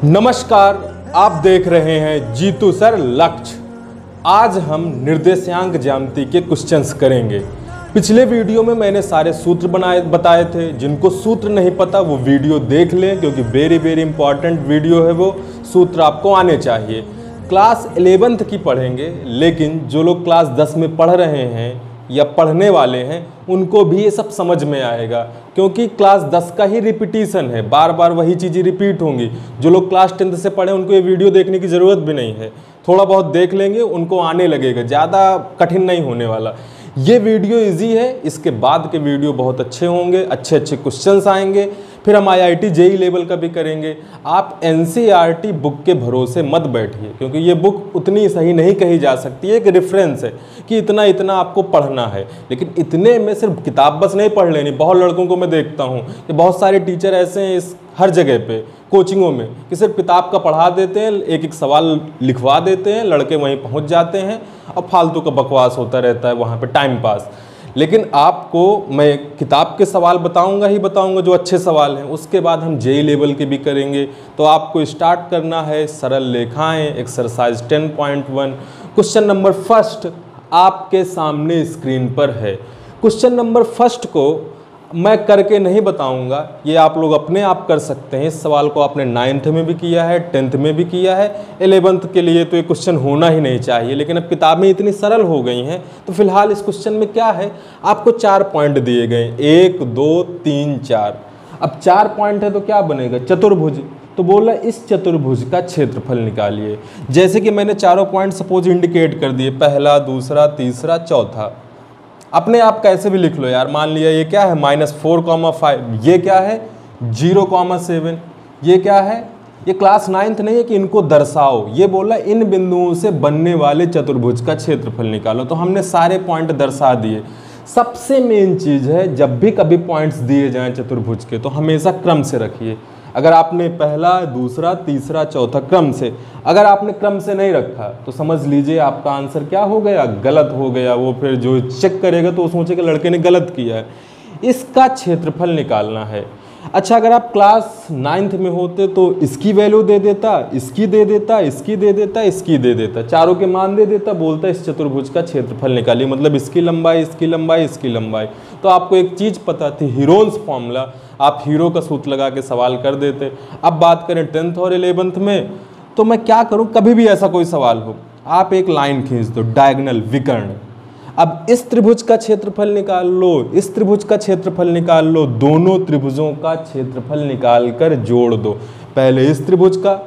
नमस्कार, आप देख रहे हैं जीतू सर लक्ष्य। आज हम निर्देशांक ज्यामिति के क्वेश्चंस करेंगे। पिछले वीडियो में मैंने सारे सूत्र बताए थे। जिनको सूत्र नहीं पता वो वीडियो देख लें, क्योंकि वेरी इंपॉर्टेंट वीडियो है। वो सूत्र आपको आने चाहिए। क्लास 11th की पढ़ेंगे, लेकिन जो लोग क्लास 10 में पढ़ रहे हैं या पढ़ने वाले हैं उनको भी ये सब समझ में आएगा, क्योंकि क्लास 10 का ही रिपीटिशन है। बार बार वही चीज़ें रिपीट होंगी। जो लोग क्लास 10th से पढ़े उनको ये वीडियो देखने की ज़रूरत भी नहीं है। थोड़ा बहुत देख लेंगे, उनको आने लगेगा। ज़्यादा कठिन नहीं होने वाला। ये वीडियो इजी है। इसके बाद के वीडियो बहुत अच्छे होंगे, अच्छे क्वेश्चंस आएंगे। फिर हम IIT JEE लेवल का भी करेंगे। आप NCERT बुक के भरोसे मत बैठिए, क्योंकि ये बुक उतनी सही नहीं कही जा सकती है। एक रेफरेंस है कि इतना आपको पढ़ना है, लेकिन इतने में सिर्फ किताब बस नहीं पढ़ लेनी। बहुत लड़कों को मैं देखता हूँ कि बहुत सारे टीचर ऐसे हैं इस हर जगह पे कोचिंगों में कि सिर्फ किताब का पढ़ा देते हैं, एक सवाल लिखवा देते हैं, लड़के वहीं पहुँच जाते हैं और फालतू का बकवास होता रहता है वहाँ पर, टाइम पास। लेकिन आपको मैं किताब के सवाल बताऊंगा जो अच्छे सवाल हैं। उसके बाद हम JEE लेवल के भी करेंगे। तो आपको स्टार्ट करना है सरल लेखाएं, एक्सरसाइज 10.1। क्वेश्चन नंबर फर्स्ट आपके सामने स्क्रीन पर है। क्वेश्चन नंबर फर्स्ट को मैं करके नहीं बताऊंगा, ये आप लोग अपने आप कर सकते हैं। इस सवाल को आपने 9th में भी किया है, 10th में भी किया है, 11th के लिए तो ये क्वेश्चन होना ही नहीं चाहिए। लेकिन अब किताबें इतनी सरल हो गई हैं, तो फिलहाल इस क्वेश्चन में क्या है, आपको 4 पॉइंट दिए गए, 1 2 3 4। अब 4 पॉइंट है तो क्या बनेगा, चतुर्भुज। तो बोला इस चतुर्भुज का क्षेत्रफल निकालिए। जैसे कि मैंने चारों पॉइंट सपोज इंडिकेट कर दिए, पहला, दूसरा, तीसरा, चौथा। अपने आप कैसे भी लिख लो यार। मान लिया ये क्या है, -4,5। ये क्या है, 0,7। ये क्या है, ये क्लास 9th नहीं है कि इनको दर्शाओ। ये बोला इन बिंदुओं से बनने वाले चतुर्भुज का क्षेत्रफल निकालो। तो हमने सारे पॉइंट दर्शा दिए। सबसे मेन चीज़ है, जब भी कभी पॉइंट्स दिए जाएं चतुर्भुज के, तो हमेशा क्रम से रखिए। अगर आपने पहला, दूसरा, तीसरा, चौथा क्रम से, अगर आपने क्रम से नहीं रखा तो समझ लीजिए आपका आंसर क्या हो गया, गलत हो गया। वो फिर जो चेक करेगा तो वो सोचेगा लड़के ने गलत किया है। इसका क्षेत्रफल निकालना है। अच्छा, अगर आप क्लास 9th में होते तो इसकी वैल्यू दे देता, इसकी दे देता, इसकी दे देता, इसकी दे देता, चारों के मान दे देता, बोलता इस चतुर्भुज का क्षेत्रफल निकालिए। मतलब इसकी लंबाई, इसकी लंबाई, इसकी लंबाई। तो आपको एक चीज़ पता थी, हीरोन्स फॉर्मूला। आप हीरो का सूत्र लगा के सवाल कर देते। अब बात करें 10th और 11th में, तो मैं क्या करूं, कभी भी ऐसा कोई सवाल हो, आप एक लाइन खींच दो, डायगोनल, विकर्ण। अब इस त्रिभुज का क्षेत्रफल निकाल लो, इस त्रिभुज का क्षेत्रफल निकाल लो, दोनों त्रिभुजों का क्षेत्रफल निकाल कर जोड़ दो। पहले इस त्रिभुज का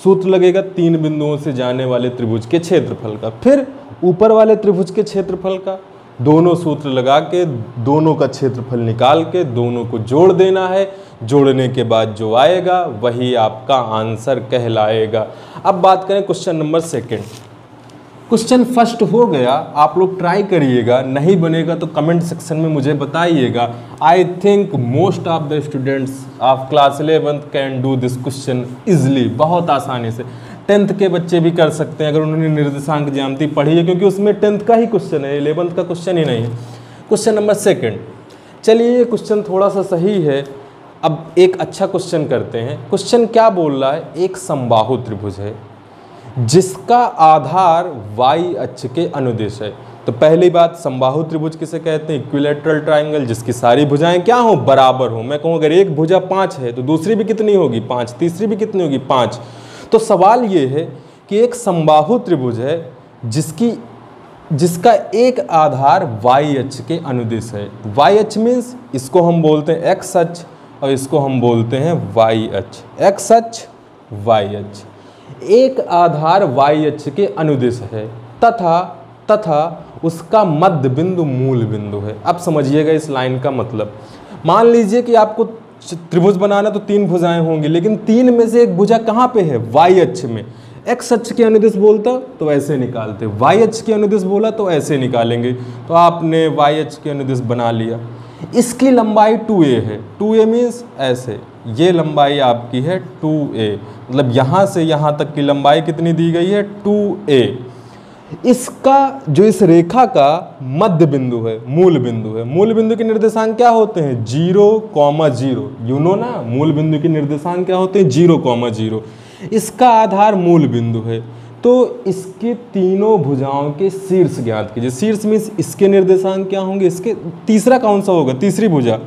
सूत्र लगेगा, 3 बिंदुओं से जाने वाले त्रिभुज के क्षेत्रफल का, फिर ऊपर वाले त्रिभुज के क्षेत्रफल का। दोनों सूत्र लगा के दोनों का क्षेत्रफल निकाल के दोनों को जोड़ देना है। जोड़ने के बाद जो आएगा वही आपका आंसर कहलाएगा। अब बात करें क्वेश्चन नंबर 2। क्वेश्चन फर्स्ट हो गया, आप लोग ट्राई करिएगा। नहीं बनेगा तो कमेंट सेक्शन में मुझे बताइएगा। I think most of the students of class 11th can do this question easily, बहुत आसानी से। 10th के बच्चे भी कर सकते हैं अगर उन्होंने निर्देशांक ज्यामिति पढ़ी है, क्योंकि उसमें 10th का ही क्वेश्चन है, 11th का क्वेश्चन ही नहीं है। Question number 2। चलिए, ये क्वेश्चन थोड़ा सा सही है। अब एक अच्छा क्वेश्चन करते हैं। क्वेश्चन क्या बोल रहा है, एक समबाहु त्रिभुज है जिसका आधार y अक्ष के अनुदिश है। तो पहली बात, समबाहु त्रिभुज किसे कहते हैं, इक्विलैटरल ट्राइंगल, जिसकी सारी भुजाएं क्या हो, बराबर हो। मैं कहूँ अगर एक भुजा 5 है तो दूसरी भी कितनी होगी, 5, तीसरी भी कितनी होगी, 5। तो सवाल ये है कि एक समबाहु त्रिभुज है जिसका एक आधार y अक्ष के अनुदिश है। y अक्ष मीन्स इसको हम बोलते हैं x अक्ष और इसको हम बोलते हैं y अक्ष। x अक्ष, y अक्ष। एक आधार y अक्ष के अनुदिश है तथा उसका मध्य बिंदु मूल बिंदु है। अब समझिएगा इस लाइन का मतलब। मान लीजिए कि आपको त्रिभुज बनाना तो 3 भुजाएं होंगी, लेकिन 3 में से एक भुजा कहाँ पे है, y अक्ष में। x अक्ष के अनुदिश बोलता तो ऐसे निकालते, y अक्ष के अनुदिश बोला तो ऐसे निकालेंगे। तो आपने y अक्ष के अनुदिश बना लिया। इसकी लंबाई 2a है, 2a मीन्स ऐसे, ये लंबाई आपकी है 2a। मतलब यहाँ से यहाँ तक की लंबाई कितनी दी गई है, 2a। इसका जो इस रेखा का मध्य बिंदु है, मूल बिंदु है, मूल बिंदु के निर्देशांक क्या होते हैं 0,0। यू नो ना, मूल बिंदु के निर्देशांक क्या होते हैं 0,0। इसका आधार मूल बिंदु है, तो इसके तीनों भुजाओं के शीर्ष ज्ञात कीजिए। शीर्ष मीन्स इसके निर्देशांक क्या होंगे, इसके तीसरा कौन सा होगा, तीसरी भुजा।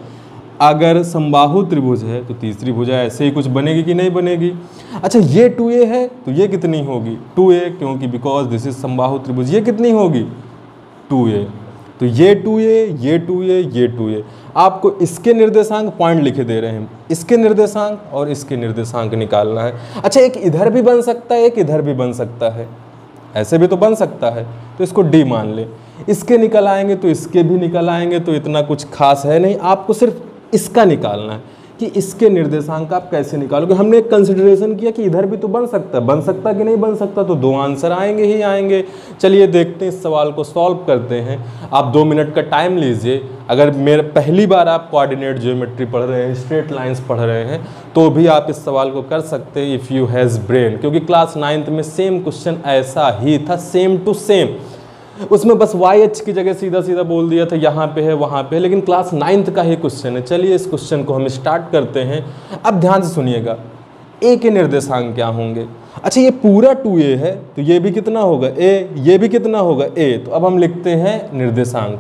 अगर समबाहु त्रिभुज है तो तीसरी भुजा ऐसे ही कुछ बनेगी कि नहीं बनेगी। अच्छा ये 2a है तो ये कितनी होगी 2a, क्योंकि बिकॉज दिस इज समबाहु त्रिभुज। ये कितनी होगी 2a, तो ये 2a, ये 2a, ये 2a। आपको इसके निर्देशांक पॉइंट लिखे दे रहे हैं, इसके निर्देशांक और इसके निर्देशांक निकालना है। अच्छा एक इधर भी बन सकता है, एक इधर भी बन सकता है, ऐसे भी तो बन सकता है, तो इसको d मान ले। इसके निकल आएंगे तो इसके भी निकल आएंगे, तो इतना कुछ खास है नहीं। आपको सिर्फ इसका निकालना है कि इसके निर्देशांक आप कैसे निकालोगे। हमने एक कंसिडरेशन किया कि इधर भी तो बन सकता है कि नहीं बन सकता, तो 2 आंसर आएंगे ही आएंगे। चलिए देखते हैं, इस सवाल को सॉल्व करते हैं। आप 2 मिनट का टाइम लीजिए। अगर मेरे पहली बार आप कोऑर्डिनेट ज्योमेट्री पढ़ रहे हैं, स्ट्रेट लाइंस पढ़ रहे हैं, तो भी आप इस सवाल को कर सकते हैं इफ़ यू हैज़ ब्रेन, क्योंकि क्लास 9th में सेम क्वेश्चन ऐसा ही था, सेम टू सेम। उसमें बस YH की जगह सीधा सीधा बोल दिया था यहाँ पे है वहाँ पे है, लेकिन क्लास 9th का ही क्वेश्चन है। चलिए इस क्वेश्चन को हम स्टार्ट करते हैं। अब ध्यान से सुनिएगा, A के निर्देशांक क्या होंगे। अच्छा ये पूरा 2a है तो ये भी कितना होगा a, ये भी कितना होगा a। तो अब हम लिखते हैं निर्देशांक।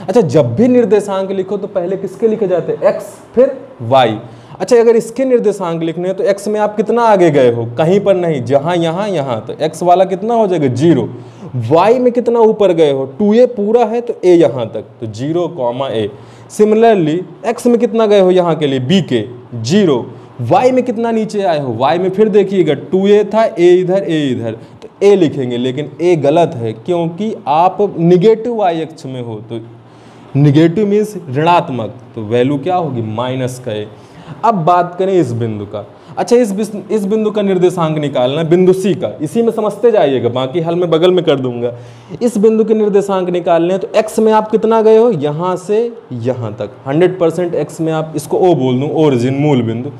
अच्छा जब भी निर्देशांक लिखो तो पहले किसके लिखे जाते हैं x फिर y। अच्छा अगर इसके निर्देशांक लिखने हैं तो x में आप कितना आगे गए हो, कहीं पर नहीं, जहाँ यहाँ यहाँ, तो x वाला कितना हो जाएगा 0। y में कितना ऊपर गए हो, 2a पूरा है तो a यहाँ तक, तो 0,a। सिमिलरली x में कितना गए हो यहाँ के लिए b के 0। y में कितना नीचे आए हो, y में फिर देखिएगा 2a था, a इधर, तो a लिखेंगे, लेकिन a गलत है क्योंकि आप निगेटिव y अक्ष में हो, तो निगेटिव मीन्स ऋणात्मक, तो वैल्यू क्या होगी माइनस का a। अब बात करें इस बिंदु का। अच्छा इस बिंदु का निर्देशांक निकालना है, बिंदु C का, इसी में समझते जाइएगा, बाकी हल मैं बगल में कर दूंगा। इस बिंदु के निर्देशांक निकालने हैं तो x में आप कितना गए हो, यहाँ से यहाँ तक 100% x में आप इसको O बोल दूँ, ओरिजिन मूल बिंदु।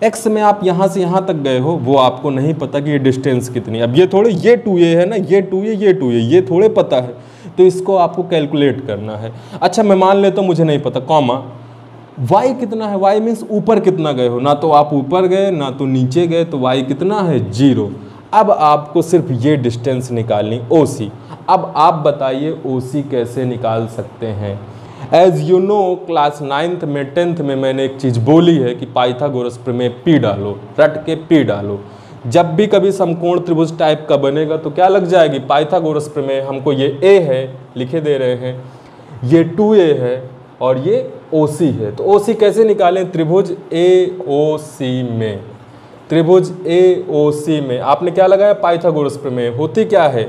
x में आप यहाँ से यहाँ तक गए हो, वो आपको नहीं पता कि ये डिस्टेंस कितनी। अब ये थोड़े ये 2a है ना, ये 2a, ये थोड़े पता है, तो इसको आपको कैलकुलेट करना है। अच्छा मैं मान लेता हूँ मुझे नहीं पता, कॉमा y कितना है, y मीन्स ऊपर कितना गए हो, ना तो आप ऊपर गए ना तो नीचे गए, तो y कितना है 0। अब आपको सिर्फ ये डिस्टेंस निकालनी OC। अब आप बताइए OC कैसे निकाल सकते हैं। As you know class 9th में 10th में मैंने एक चीज़ बोली है कि पाइथागोरस प्रमेय P डालो, रट के P डालो। जब भी कभी समकोण त्रिभुज टाइप का बनेगा तो क्या लग जाएगी पाइथागोरस प्रमेय। हमको ये A है लिखे दे रहे हैं, ये 2a है और ये OC है, तो OC कैसे निकालें, त्रिभुज AOC में, त्रिभुज AOC में आपने क्या लगाया पाइथागोरस प्रमेय। होती क्या है,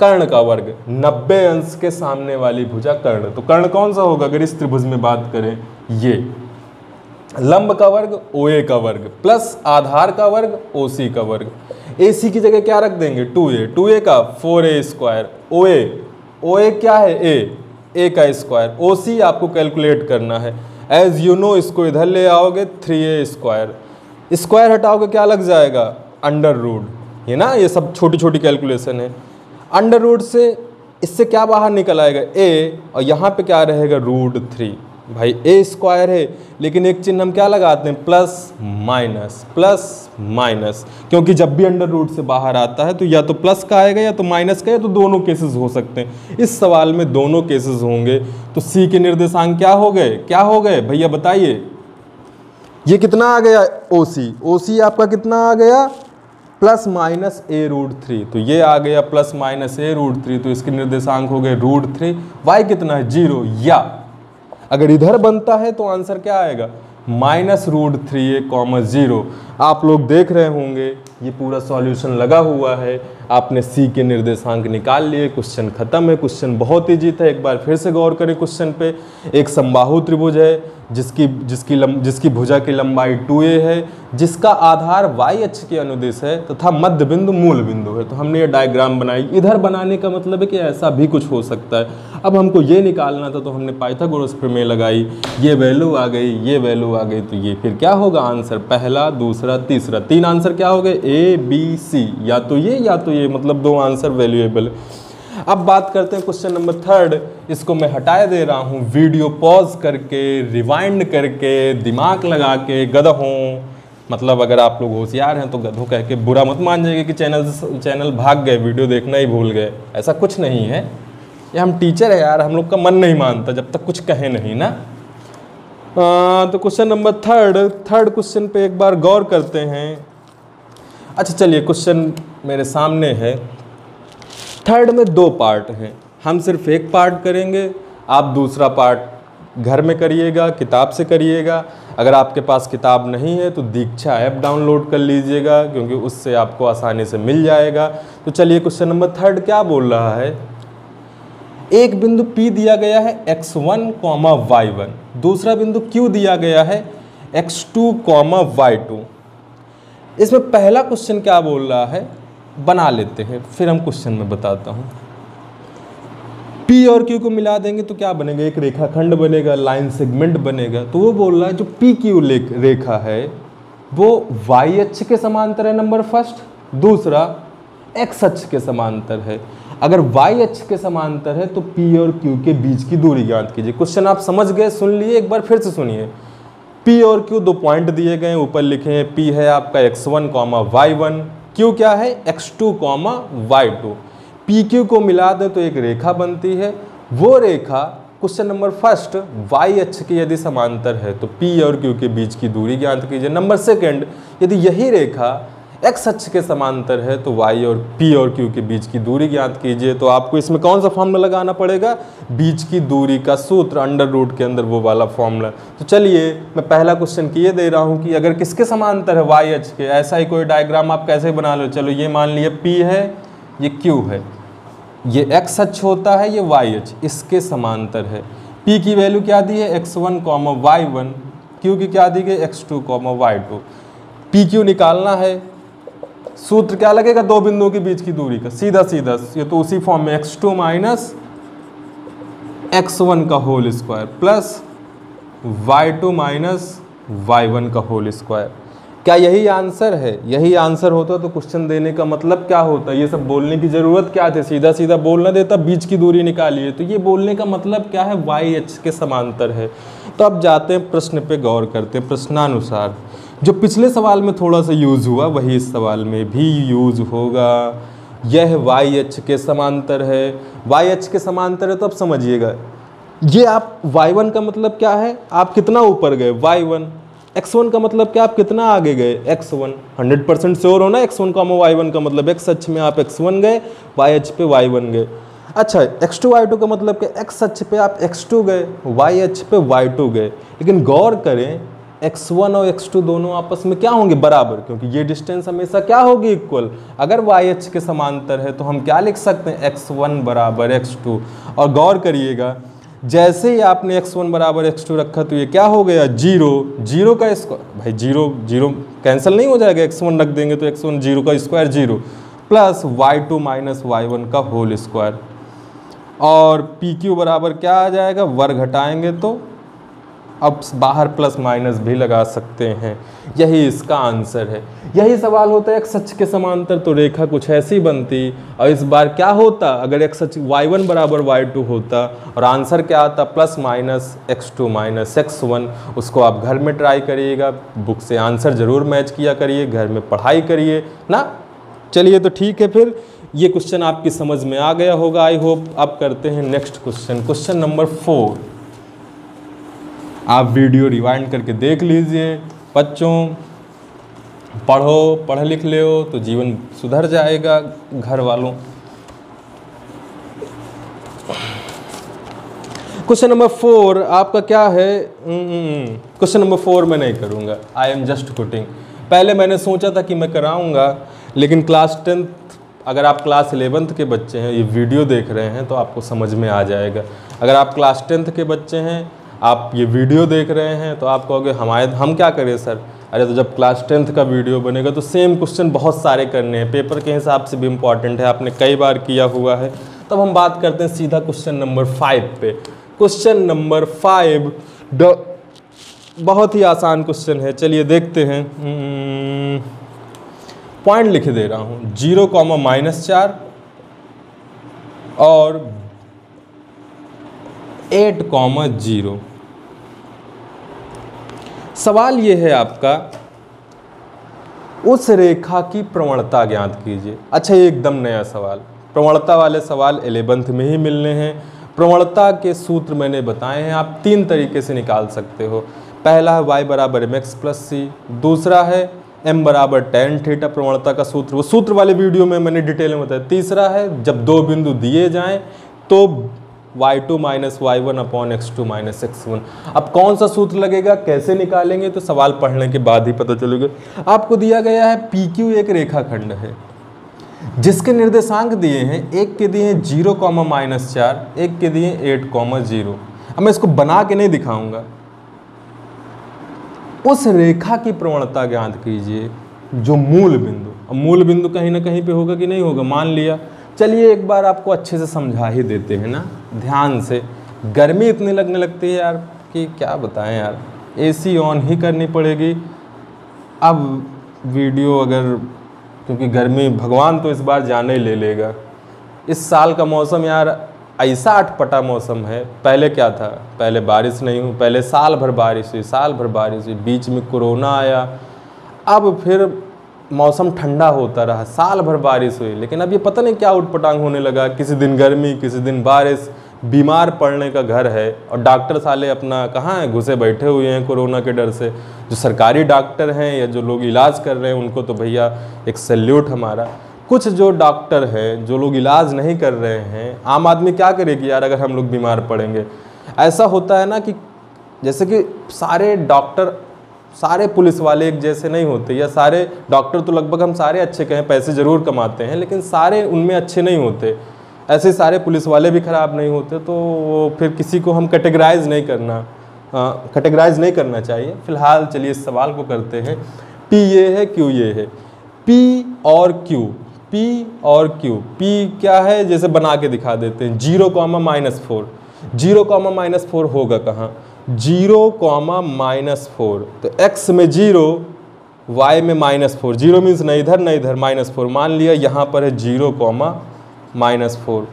कर्ण का वर्ग, 90 अंश के सामने वाली भुजा कर्ण, तो कर्ण कौन सा होगा अगर इस त्रिभुज में बात करें, ये लंब का वर्ग OA का वर्ग प्लस आधार का वर्ग OC का वर्ग। AC की जगह क्या रख देंगे 2a, 2a का 4a स्क्वायर, OA क्या है a का स्क्वायर, OC आपको कैलकुलेट करना है। एज यू नो इसको इधर ले आओगे 3a स्क्वायर, स्क्वायर हटाओगे क्या लग जाएगा अंडर रूट, ये ना ये सब छोटी छोटी कैलकुलेशन है। अंडर रूट से इससे क्या बाहर निकल आएगा a, और यहाँ पे क्या रहेगा √3। भाई a स्क्वायर है लेकिन एक चिन्ह हम क्या लगाते हैं प्लस माइनस, क्योंकि जब भी अंडर रूट से बाहर आता है तो या तो प्लस का आएगा या तो माइनस का, या तो दोनों केसेस हो सकते हैं। इस सवाल में दोनों केसेस होंगे, तो C के निर्देशांक क्या हो गए भैया बताइए। ये कितना आ गया OC आपका कितना आ गया ±a√3, तो ये आ गया ±a√3, तो इसके निर्देशांक हो गए √3। y कितना है 0, या अगर इधर बनता है तो आंसर क्या आएगा -√3a, 0। आप लोग देख रहे होंगे ये पूरा सॉल्यूशन लगा हुआ है, आपने C के निर्देशांक निकाल लिए, क्वेश्चन खत्म है। क्वेश्चन बहुत ईजी था, एक बार फिर से गौर करें क्वेश्चन पे। एक समबाहु त्रिभुज है जिसकी भुजा की लंबाई 2a है, जिसका आधार y अक्ष के अनुदिश है तथा मध्य बिंदु मूल बिंदु है। तो हमने ये डायग्राम बनाई, इधर बनाने का मतलब है कि ऐसा भी कुछ हो सकता है। अब हमको ये निकालना था तो हमने पाइथागोरस प्रमेय लगाई, ये वैल्यू आ गई, ये वैल्यू आ गई, तो ये फिर क्या होगा आंसर, पहला दूसरा तीसरा, 3 आंसर क्या हो गए A B C, या तो ये मतलब 2 आंसर वैल्यूएबल। अब बात करते हैं क्वेश्चन नंबर 3। इसको मैं हटा दे रहा हूँ, वीडियो पॉज करके, रिवाइंड करके, दिमाग लगा के, गधों, मतलब अगर आप लोग होशियार हैं तो गधों कह के बुरा मत मान जाइए कि चैनल भाग गए, वीडियो देखना ही भूल गए। ऐसा कुछ नहीं है, ये हम टीचर है यार, हम लोग का मन नहीं मानता जब तक कुछ कहे नहीं ना। तो क्वेश्चन नंबर 3 क्वेश्चन पे एक बार गौर करते हैं। अच्छा चलिए, क्वेश्चन मेरे सामने है। 3 में 2 पार्ट हैं, हम सिर्फ एक पार्ट करेंगे, आप दूसरा पार्ट घर में करिएगा, किताब से करिएगा। अगर आपके पास किताब नहीं है तो दीक्षा ऐप डाउनलोड कर लीजिएगा, क्योंकि उससे आपको आसानी से मिल जाएगा। तो चलिए, क्वेश्चन नंबर 3 क्या बोल रहा है। एक बिंदु P दिया गया है x1, y1, दूसरा बिंदु Q दिया गया है x2, y2। इसमें पहला क्वेश्चन क्या बोल रहा है, बना लेते हैं, फिर हम क्वेश्चन में बताता हूँ। P और Q को मिला देंगे तो क्या बनेगा, एक रेखाखंड बनेगा, लाइन सेगमेंट बनेगा। तो वो बोल रहा है जो PQ रेखा है वो y अक्ष के समांतर है, नंबर फर्स्ट। दूसरा x अक्ष के समांतर है। अगर y अक्ष के समांतर है तो P और Q के बीच की दूरी ज्ञात कीजिए। क्वेश्चन आप समझ गए, सुन लिए, एक बार फिर से सुनिए। P और Q 2 पॉइंट दिए गए, ऊपर लिखे हैं P है आपका x1, y1, Q क्या है x2, y2। PQ को मिला दे तो एक रेखा बनती है। वो रेखा क्वेश्चन नंबर फर्स्ट y अक्ष के यदि समांतर है तो P और Q के बीच की दूरी ज्ञात कीजिए। नंबर सेकंड, यदि यही रेखा x अक्ष के समांतर है तो y और P और Q के बीच की दूरी ज्ञात कीजिए। तो आपको इसमें कौन सा फॉर्मूला लगाना पड़ेगा, बीच की दूरी का सूत्र, अंडर रूट के अंदर वो वाला फॉर्मूला। तो चलिए, मैं पहला क्वेश्चन की ये दे रहा हूँ कि अगर किसके समांतर है, y अक्ष के, ऐसा ही कोई डायग्राम आप कैसे बना लो। चलो, ये मान लिए P है, ये Q है, ये x अक्ष होता है, ये y अक्ष, इसके समांतर है। P की वैल्यू क्या दी है, x1, y1, Q की क्या दी गई, x2, y2। PQ निकालना है, सूत्र क्या लगेगा, 2 बिंदुओं के बीच की दूरी का, सीधा सीधा ये तो उसी फॉर्म में x2 माइनस x1 का whole square plus y2 minus y1 का होल स्क्वायर। क्या यही आंसर है? यही आंसर होता तो क्वेश्चन देने का मतलब क्या होता, ये सब बोलने की जरूरत क्या थी, सीधा सीधा बोलना देता बीच की दूरी निकालिए। तो ये बोलने का मतलब क्या है, y अक्ष के समांतर है। तो अब जाते हैं प्रश्न पे गौर करते हैं। प्रश्नानुसार जो पिछले सवाल में थोड़ा सा यूज़ हुआ वही इस सवाल में भी यूज़ होगा। यह y अक्ष के समांतर है, y अक्ष के समांतर है। तो अब समझिएगा, ये आप y1 का मतलब क्या है, आप कितना ऊपर गए, y1। x1 का मतलब क्या, आप कितना आगे गए, x1। 100% श्योर होना, x1 का y1 का मतलब x अक्ष में आप x1 गए, y अक्ष पे y1 गए। अच्छा, x2 y2 का मतलब क्या, x अक्ष पे आप x2 गए, y अक्ष पे y2 गए। लेकिन गौर करें, x1 और x2 दोनों आपस में क्या होंगे, बराबर, क्योंकि ये डिस्टेंस हमेशा क्या होगी, इक्वल। अगर y अक्ष के समांतर है तो हम क्या लिख सकते हैं, x1 बराबर x2। और गौर करिएगा, जैसे ही आपने x1 बराबर x2 रखा तो ये क्या हो गया, 0। 0 का स्क्वायर, भाई 0 कैंसिल नहीं हो जाएगा, x1 रख देंगे तो x1, 0 का square 0, plus y2 minus y1 का होल स्क्वायर। और PQ बराबर क्या आ जाएगा, वर्ग हटाएंगे तो अब बाहर प्लस माइनस भी लगा सकते हैं। यही इसका आंसर है। यही सवाल होता है, x अक्ष के समांतर तो रेखा कुछ ऐसी बनती, और इस बार क्या होता, अगर x अक्ष y1 बराबर y2 होता और आंसर क्या आता, plus minus x2 minus x1। उसको आप घर में ट्राई करिएगा, बुक से आंसर ज़रूर मैच किया करिए, घर में पढ़ाई करिए ना। चलिए, तो ठीक है, फिर ये क्वेश्चन आपकी समझ में आ गया होगा, आई होप। अब करते हैं नेक्स्ट क्वेश्चन, क्वेश्चन नंबर 4। आप वीडियो रिवाइंड करके देख लीजिए। बच्चों, पढ़ लिख ले हो तो जीवन सुधर जाएगा। घर वालों, क्वेश्चन नंबर 4 आपका क्या है, क्वेश्चन नंबर 4 मैं नहीं करूँगा, आई एम जस्ट कुटिंग। पहले मैंने सोचा था कि मैं कराऊँगा, लेकिन क्लास 10th, अगर आप क्लास 11th के बच्चे हैं, ये वीडियो देख रहे हैं तो आपको समझ में आ जाएगा। अगर आप क्लास 10th के बच्चे हैं, आप ये वीडियो देख रहे हैं तो आप कहोगे हम क्या करें सर। अरे तो जब क्लास 10th का वीडियो बनेगा तो सेम क्वेश्चन बहुत सारे करने हैं, पेपर के हिसाब से भी इम्पॉर्टेंट है, आपने कई बार किया हुआ है। तब हम बात करते हैं सीधा क्वेश्चन नंबर 5 पे। क्वेश्चन नंबर 5 बहुत ही आसान क्वेश्चन है, चलिए देखते हैं। पॉइंट लिख दे रहा हूँ, 0, -4 और 8,0। सवाल ये है आपका, उस रेखा की प्रवणता ज्ञात कीजिए। अच्छा, ये एकदम नया सवाल, प्रवणता वाले सवाल 11th में ही मिलने हैं। प्रवणता के सूत्र मैंने बताए हैं, आप 3 तरीके से निकाल सकते हो। पहला है y बराबर mx प्लस सी, दूसरा है m बराबर tan थीटा, प्रवणता का सूत्र, वो सूत्र वाले वीडियो में मैंने डिटेल में बताया। तीसरा है जब 2 बिंदु दिए जाएं तो y2 minus y1 upon x2 minus x1। अब कौन सा सूत्र लगेगा, कैसे निकालेंगे, तो सवाल पढ़ने के बाद ही पता चलेगा। आपको दिया गया है PQ एक रेखाखंड है जिसके निर्देशांक दिए हैं, एक के दिए हैं 0,-4, एक के दिए 8,0। अब मैं इसको बना के नहीं दिखाऊंगा। उस रेखा की प्रवणता ज्ञात कीजिए जो मूल बिंदु, अब मूल बिंदु कहीं ना कहीं पे होगा कि नहीं होगा, मान लिया। चलिए एक बार आपको अच्छे से समझा ही देते हैं ना, ध्यान से। गर्मी इतनी लगने लगती है यार कि क्या बताएं यार, AC ऑन ही करनी पड़ेगी। अब वीडियो अगर, क्योंकि गर्मी भगवान तो इस बार जाने ही ले लेगा। इस साल का मौसम यार ऐसा अटपटा मौसम है। पहले क्या था, पहले बारिश नहीं हुई, पहले साल भर बारिश हुई, साल भर बारिश हुई, बीच में कोरोना आया, अब फिर मौसम ठंडा होता रहा, साल भर बारिश हुई। लेकिन अब ये पता नहीं क्या उटपटांग होने लगा, किसी दिन गर्मी किसी दिन बारिश, बीमार पड़ने का घर है। और डॉक्टर साले अपना कहाँ हैं, घुसे बैठे हुए हैं कोरोना के डर से। जो सरकारी डॉक्टर हैं या जो लोग इलाज कर रहे हैं उनको तो भैया एक सैल्यूट हमारा। कुछ जो डॉक्टर हैं, जो लोग इलाज नहीं कर रहे हैं, आम आदमी क्या करेगी यार अगर हम लोग बीमार पड़ेंगे। ऐसा होता है ना कि जैसे कि सारे डॉक्टर, सारे पुलिस वाले एक जैसे नहीं होते, या सारे डॉक्टर तो लगभग हम सारे अच्छे कहें, पैसे ज़रूर कमाते हैं, लेकिन सारे उनमें अच्छे नहीं होते। ऐसे सारे पुलिस वाले भी ख़राब नहीं होते। तो फिर किसी को हम कैटेगराइज नहीं करना चाहिए। फिलहाल चलिए इस सवाल को करते हैं। P ये है, Q ये है। P और Q, P और Q, P क्या है जैसे बना के दिखा देते हैं। 0,-4, 0,-4 होगा कहाँ, 0,-4, तो x में 0, y में -4, 0 मीन्स नहीं इधर नहीं इधर, -4 मान लिया, यहाँ पर है 0,-4।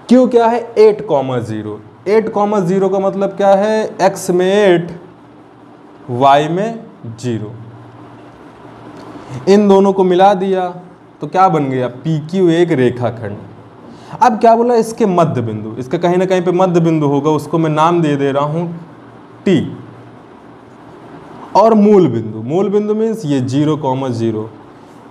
Q क्या है, 8,0, 8,0 का मतलब क्या है, x में 8, y में 0। इन दोनों को मिला दिया तो क्या बन गया, PQ एक रेखाखंड। अब क्या बोला, इसके मध्य बिंदु, इसका कहीं ना कहीं पे मध्य बिंदु होगा, उसको मैं नाम दे रहा हूं T। और मूल बिंदु मीन्स ये 0,0।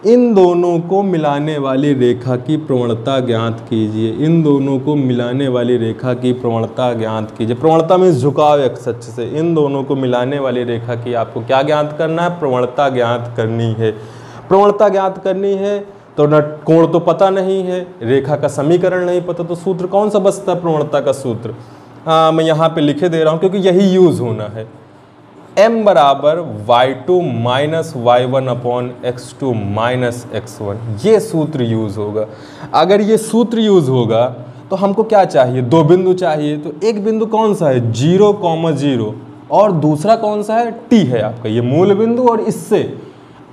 इन दोनों को मिलाने वाली रेखा की प्रवणता ज्ञात कीजिए। इन दोनों को मिलाने वाली रेखा की प्रवणता ज्ञात कीजिए। प्रवणता मीन्स झुकाव x अक्ष से। इन दोनों को मिलाने वाली रेखा की आपको क्या ज्ञात करना है, प्रवणता ज्ञात करनी है। प्रवणता ज्ञात करनी है तो न कोण तो पता नहीं है, रेखा का समीकरण नहीं पता, तो सूत्र कौन सा बचता है, प्रवणता का सूत्र। मैं यहाँ पे लिखे दे रहा हूँ क्योंकि यही यूज होना है। m बराबर y2 minus y1 upon x2 minus x1, ये सूत्र यूज होगा। अगर ये सूत्र यूज होगा तो हमको क्या चाहिए, 2 बिंदु चाहिए। तो एक बिंदु कौन सा है, 0,0, और दूसरा कौन सा है, t है आपका, ये मूल बिंदु। और इससे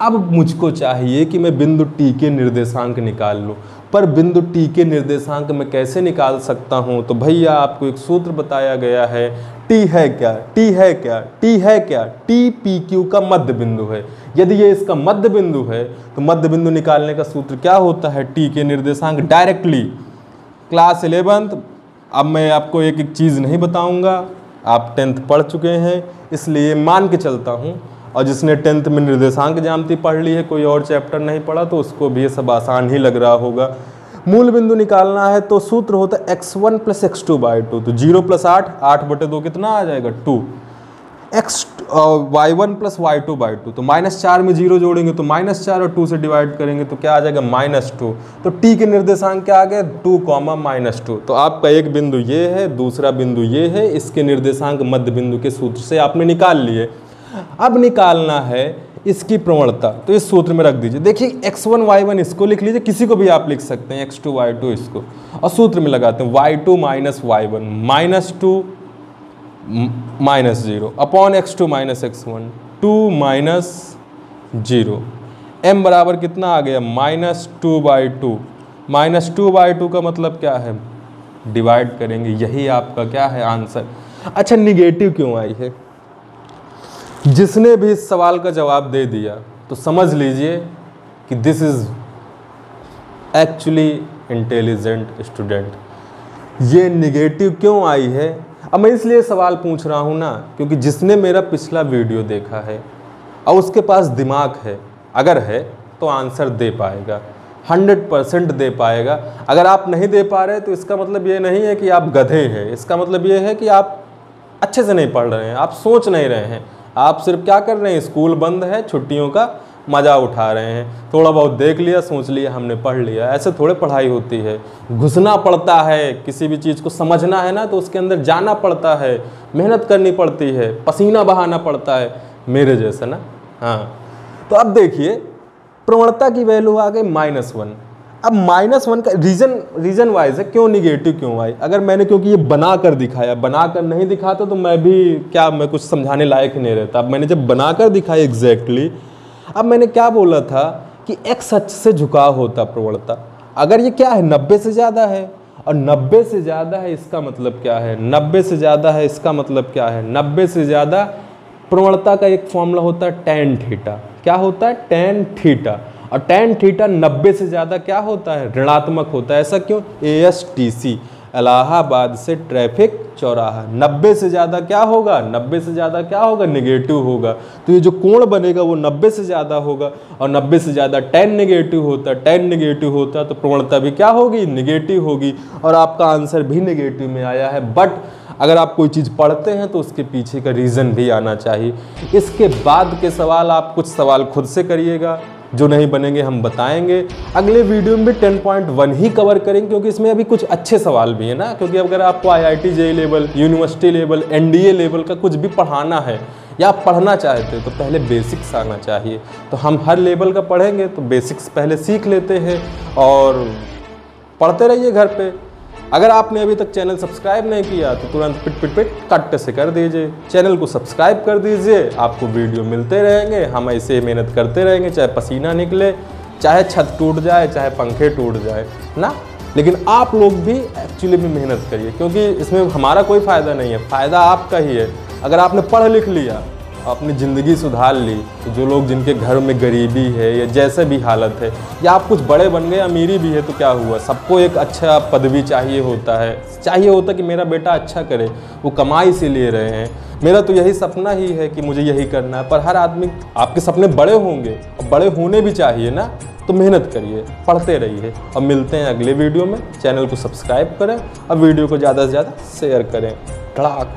अब मुझको चाहिए कि मैं बिंदु T के निर्देशांक निकाल लूँ। पर बिंदु T के निर्देशांक मैं कैसे निकाल सकता हूँ, तो भैया आपको एक सूत्र बताया गया है। T है क्या, T है क्या, T है क्या, T PQ का मध्य बिंदु है। यदि ये इसका मध्य बिंदु है तो मध्य बिंदु निकालने का सूत्र क्या होता है, T के निर्देशांक डायरेक्टली क्लास 11th। अब मैं आपको एक एक चीज़ नहीं बताऊँगा, आप 10th पढ़ चुके हैं इसलिए मान के चलता हूँ। और जिसने 10th में निर्देशांक ज्यामिति पढ़ ली है, कोई और चैप्टर नहीं पढ़ा, तो उसको भी ये सब आसान ही लग रहा होगा। मूल बिंदु निकालना है तो सूत्र होता है x1 + x2/2, तो 0 + 8, 8/2 कितना आ जाएगा, 2। y1 + y2/2, तो -4 में 0 जोड़ेंगे तो -4 और 2 से डिवाइड करेंगे तो क्या आ जाएगा, -2। तो t के निर्देशांक क्या आ गया, 2, -2। तो आपका एक बिंदु ये है, दूसरा बिंदु ये है, इसके निर्देशांक मध्य बिंदु के सूत्र से आपने निकाल लिए। अब निकालना है इसकी प्रवणता, तो इस सूत्र में रख दीजिए। देखिए x1 y1 इसको लिख लीजिए, किसी को भी आप लिख सकते हैं, x2 y2 इसको, और सूत्र में लगाते हैं y2 minus y1 -2 -0 upon x2 minus x1 2 -0। m बराबर कितना आ गया, -2/2। -2/2 का मतलब क्या है, डिवाइड करेंगे, यही आपका क्या है आंसर। अच्छा, निगेटिव क्यों आई है? जिसने भी इस सवाल का जवाब दे दिया तो समझ लीजिए कि this is actually intelligent student. ये निगेटिव क्यों आई है? अब मैं इसलिए सवाल पूछ रहा हूँ ना, क्योंकि जिसने मेरा पिछला वीडियो देखा है और उसके पास दिमाग है, अगर है तो आंसर दे पाएगा, 100% दे पाएगा। अगर आप नहीं दे पा रहे तो इसका मतलब ये नहीं है कि आप गधे हैं, इसका मतलब ये है कि आप अच्छे से नहीं पढ़ रहे हैं, आप सोच नहीं रहे हैं, आप सिर्फ क्या कर रहे हैं, स्कूल बंद है, छुट्टियों का मज़ा उठा रहे हैं, थोड़ा बहुत देख लिया, सोच लिया, हमने पढ़ लिया। ऐसे थोड़े पढ़ाई होती है, घुसना पड़ता है। किसी भी चीज़ को समझना है ना तो उसके अंदर जाना पड़ता है, मेहनत करनी पड़ती है, पसीना बहाना पड़ता है, मेरे जैसा ना। हाँ, तो अब देखिए प्रवणता की वैल्यू आ गई -1। अब -1 का रीज़न वाइज है क्यों निगेटिव क्यों आई। अगर मैंने, क्योंकि ये बना कर दिखाया, बना कर नहीं दिखाता तो मैं कुछ समझाने लायक ही नहीं रहता। अब मैंने जब बना कर दिखाया एग्जैक्टली, अब मैंने क्या बोला था कि x अक्ष से झुकाव होता प्रवणता। अगर ये क्या है, 90 से ज़्यादा है, और 90 से ज़्यादा है इसका मतलब क्या है, 90 से ज़्यादा है इसका मतलब क्या है, 90 से ज़्यादा प्रवणता का एक फॉर्मूला होता है tan थीटा। क्या होता है, tan थीटा। और tan थीटा 90 से ज़्यादा क्या होता है, ऋणात्मक होता है। ऐसा क्यों, ASTC इलाहाबाद से ट्रैफिक चौराहा, 90 से ज़्यादा क्या होगा, 90 से ज़्यादा क्या होगा, निगेटिव होगा। तो ये जो कोण बनेगा वो 90 से ज़्यादा होगा, और 90 से ज़्यादा tan नेगेटिव होता है, tan नेगेटिव होता है तो प्रवणता भी क्या होगी, निगेटिव होगी, और आपका आंसर भी निगेटिव में आया है। बट अगर आप कोई चीज़ पढ़ते हैं तो उसके पीछे का रीज़न भी आना चाहिए। इसके बाद के सवाल आप कुछ सवाल खुद से करिएगा, जो नहीं बनेंगे हम बताएंगे। अगले वीडियो में भी 10.1 ही कवर करेंगे, क्योंकि इसमें अभी कुछ अच्छे सवाल भी है ना। क्योंकि अगर आपको IIT JEE level, university level, NDA level का कुछ भी पढ़ाना है या आप पढ़ना चाहते हो तो पहले बेसिक्स आना चाहिए। तो हम हर लेवल का पढ़ेंगे तो बेसिक्स पहले सीख लेते हैं और पढ़ते रहिए घर पे। अगर आपने अभी तक चैनल सब्सक्राइब नहीं किया तो तुरंत पिट कट से कर दीजिए, चैनल को सब्सक्राइब कर दीजिए, आपको वीडियो मिलते रहेंगे। हम ऐसे मेहनत करते रहेंगे, चाहे पसीना निकले, चाहे छत टूट जाए, चाहे पंखे टूट जाए ना। लेकिन आप लोग भी एक्चुअली में मेहनत करिए, क्योंकि इसमें हमारा कोई फ़ायदा नहीं है, फ़ायदा आपका ही है। अगर आपने पढ़ लिख लिया, अपनी ज़िंदगी सुधार ली, तो जो लोग जिनके घर में गरीबी है या जैसे भी हालत है, या आप कुछ बड़े बन गए, अमीरी भी है, तो क्या हुआ, सबको एक अच्छा पदवी चाहिए होता कि मेरा बेटा अच्छा करे। वो कमाई से ले रहे हैं, मेरा तो यही सपना ही है कि मुझे यही करना है। पर हर आदमी, आपके सपने बड़े होंगे और बड़े होने भी चाहिए ना, तो मेहनत करिए, पढ़ते रहिए। और मिलते हैं अगले वीडियो में। चैनल को सब्सक्राइब करें और वीडियो को ज़्यादा से ज़्यादा शेयर करें। धड़ाक।